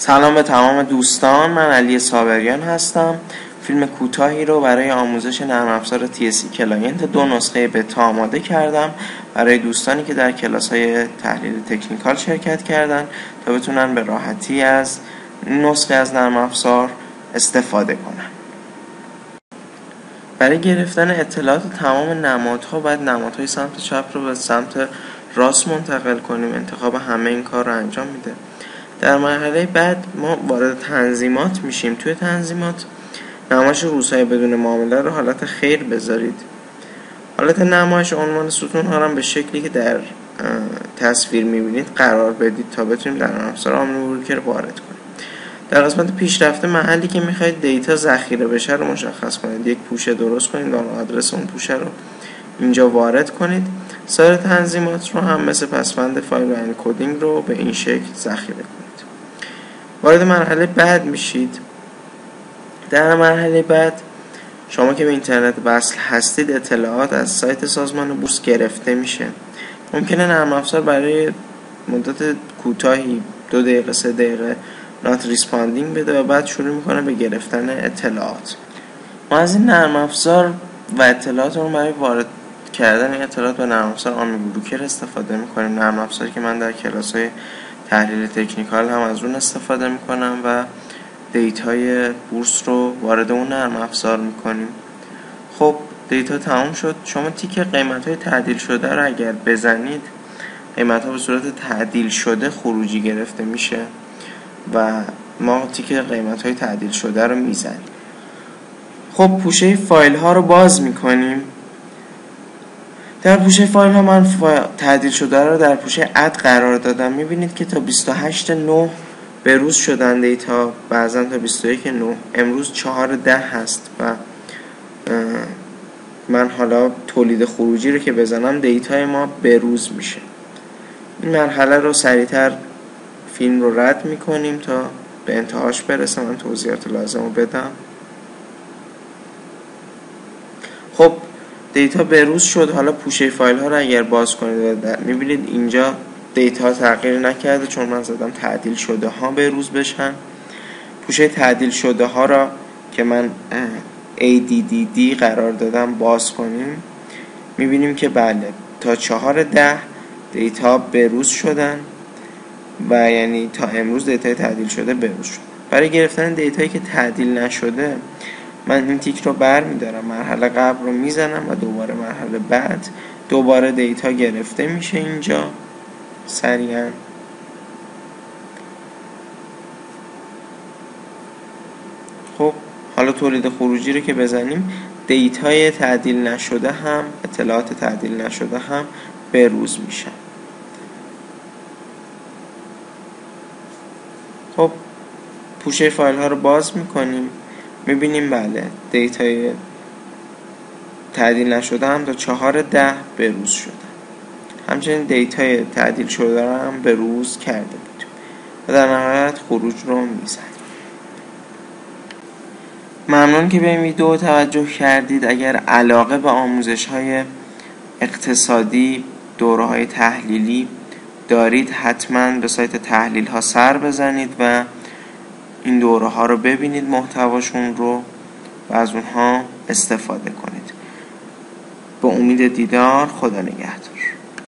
سلام به تمام دوستان، من علی صابریان هستم. فیلم کوتاهی رو برای آموزش نرم افزار TSC کلاینت 2 نسخه بتا آماده کردم برای دوستانی که در کلاس‌های تحلیل تکنیکال شرکت کردن تا بتونن به راحتی از نسخه از نرم افزار استفاده کنن. برای گرفتن اطلاعات تمام نمادها باید نمادهای سمت چپ رو به سمت راست منتقل کنیم. انتخاب همه این کار رو انجام میده. در مرحله بعد ما وارد تنظیمات میشیم. توی تنظیمات نمایش روزهای بدون معامله رو حالت خیر بذارید. حالت نمایش عنوان ستون ها رو به شکلی که در تصویر میبینید قرار بدید تا بتونیم در نرم افزار آمنیبروکر وارد کنیم. در قسمت پیشرفته محلی که میخواید دیتا ذخیره بشه رو مشخص کنید. یک پوشه درست کنید و آدرس اون پوشه رو اینجا وارد کنید. سایر تنظیمات رو هم مثل پسوند فایل و انکودینگ رو به این شکل ذخیره کنید. وارد مرحله بعد میشید. در مرحله بعد شما که به اینترنت وصل هستید اطلاعات از سایت سازمان بورس گرفته میشه. ممکنه نرم افزار برای مدت کوتاهی 2 دقیقه 3 دقیقه not responding بده و بعد شروع میکنه به گرفتن اطلاعات. ما از این نرم افزار و اطلاعات رو برای وارد کردن این اطلاعات به نرم افزار آمنیبروکر استفاده میکنیم. نرم افزاری که من در کلاس‌های تحلیل تکنیکال هم از اون استفاده میکنم و دیتای بورس رو وارد اون نرم افزار میکنیم. خب دیتا تمام شد. شما تیک قیمت‌های تعدیل شده رو اگر بزنید قیمت‌ها به صورت تعدیل شده خروجی گرفته میشه و ما تیک قیمت‌های تعدیل شده رو میزنیم. خب پوشه فایل ها رو باز میکنیم. در پوشه فایل ها من تعدیل شده رو در پوشه اد قرار دادم. میبینید که تا 28/9 به روز شدن دیتا، بعضا تا 21/9. امروز 4/10 هست و من حالا تولید خروجی رو که بزنم دیتای ما به روز میشه. این مرحله رو سریعتر فیلم رو رد میکنیم تا به انتهاش برسه. من توضیحات لازم رو بدم. خب دیتا به روز شد. حالا پوشه فایل ها رو اگر باز کنید میبینید اینجا دیتا تغییر نکرده چون من زدم تعدیل شده ها به روز بشن. پوشه تعدیل شده ها را که من ADDD قرار دادم باز کنیم. میبینیم که بله تا 4/10 دیتا به روز شدن و یعنی تا امروز دیتا تعدیل شده به روز شد. برای گرفتن دیتایی که تعدیل نشده من این تیک رو بر میدارم، مرحله قبل رو میزنم و دوباره مرحله بعد دوباره دیتا گرفته میشه اینجا سریعا. خب حالا تولید خروجی رو که بزنیم دیتای تعدیل نشده هم اطلاعات تعدیل نشده هم به روز میشن. خب پوشه فایل ها رو باز میکنیم. میبینیم بله دیتای تعدیل نشده هم تا 4/10 به روز شده. همچنین دیتای تعدیل شده هم به روز کرده بودیم و در نهایت خروج رو میزنیم. ممنون که به این ویدیو توجه کردید. اگر علاقه به آموزش های اقتصادی، دوره های تحلیلی دارید حتما به سایت تحلیل ها سر بزنید و این دوره ها رو ببینید، محتواشون رو و از اونها استفاده کنید. به امید دیدار. خدا نگهدار.